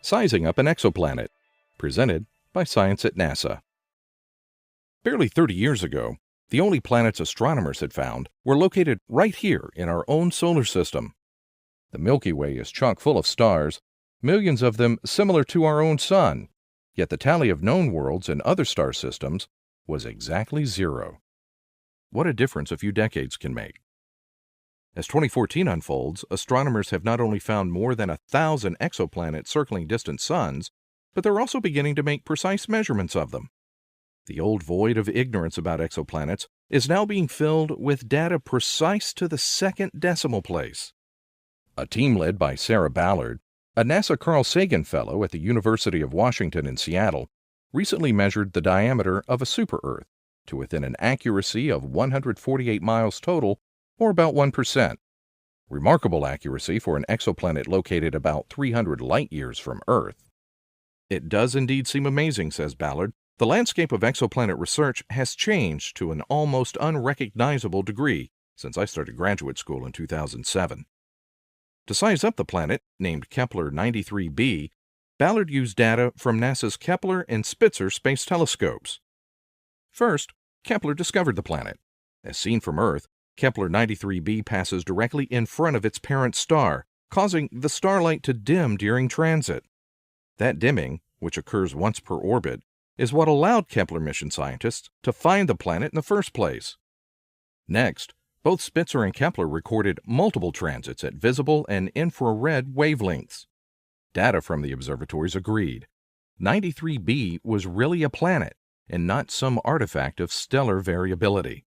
Sizing Up an Exoplanet, presented by Science at NASA. Barely 30 years ago, the only planets astronomers had found were located right here in our own solar system. The Milky Way is chock full of stars, millions of them similar to our own Sun, yet the tally of known worlds in other star systems was exactly zero. What a difference a few decades can make. As 2014 unfolds, astronomers have not only found more than 1,000 exoplanets circling distant suns, but they're also beginning to make precise measurements of them. The old void of ignorance about exoplanets is now being filled with data precise to the second decimal place. A team led by Sarah Ballard, a NASA Carl Sagan Fellow at the University of Washington in Seattle, recently measured the diameter of a super-Earth to within an accuracy of 148 miles total, or about 1%. Remarkable accuracy for an exoplanet located about 300 light-years from Earth. It does indeed seem amazing, says Ballard. The landscape of exoplanet research has changed to an almost unrecognizable degree since I started graduate school in 2007. To size up the planet, named Kepler 93b, Ballard used data from NASA's Kepler and Spitzer space telescopes. First, Kepler discovered the planet. As seen from Earth, Kepler 93b passes directly in front of its parent star, causing the starlight to dim during transit. That dimming, which occurs once per orbit, is what allowed Kepler mission scientists to find the planet in the first place. Next, both Spitzer and Kepler recorded multiple transits at visible and infrared wavelengths. Data from the observatories agreed. 93b was really a planet, and not some artifact of stellar variability.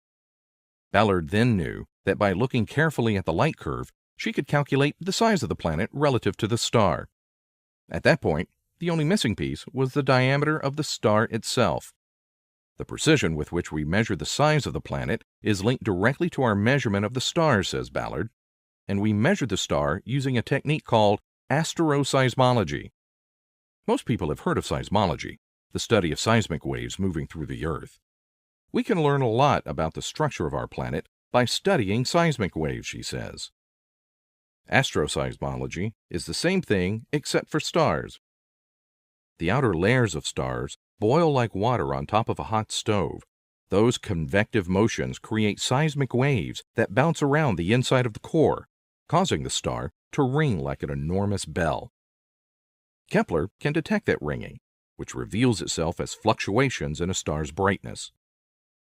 Ballard then knew that by looking carefully at the light curve, she could calculate the size of the planet relative to the star. At that point, the only missing piece was the diameter of the star itself. The precision with which we measure the size of the planet is linked directly to our measurement of the star, says Ballard, and we measure the star using a technique called astroseismology. Most people have heard of seismology, the study of seismic waves moving through the Earth. We can learn a lot about the structure of our planet by studying seismic waves, she says. Astroseismology is the same thing except for stars. The outer layers of stars boil like water on top of a hot stove. Those convective motions create seismic waves that bounce around the inside of the core, causing the star to ring like an enormous bell. Kepler can detect that ringing, which reveals itself as fluctuations in a star's brightness.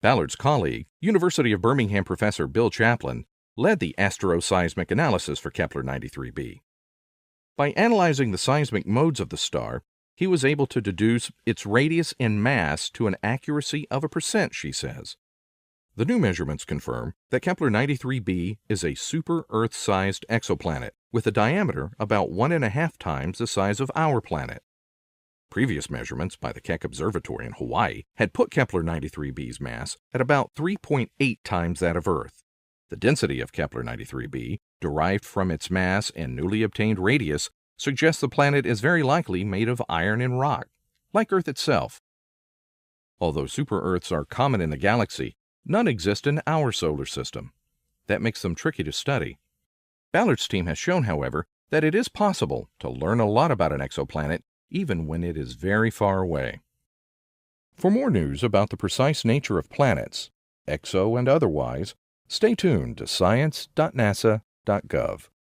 Ballard's colleague, University of Birmingham professor Bill Chaplin, led the astroseismic analysis for Kepler 93b. By analyzing the seismic modes of the star, he was able to deduce its radius and mass to an accuracy of 1%, she says. The new measurements confirm that Kepler 93b is a super-Earth-sized exoplanet with a diameter about 1.5 times the size of our planet. Previous measurements by the Keck Observatory in Hawaii had put Kepler 93b's mass at about 3.8 times that of Earth. The density of Kepler 93b, derived from its mass and newly obtained radius, suggests the planet is very likely made of iron and rock, like Earth itself. Although super-Earths are common in the galaxy, none exist in our solar system. That makes them tricky to study. Ballard's team has shown, however, that it is possible to learn a lot about an exoplanet even when it is very far away. For more news about the precise nature of planets, exo and otherwise, stay tuned to science.nasa.gov.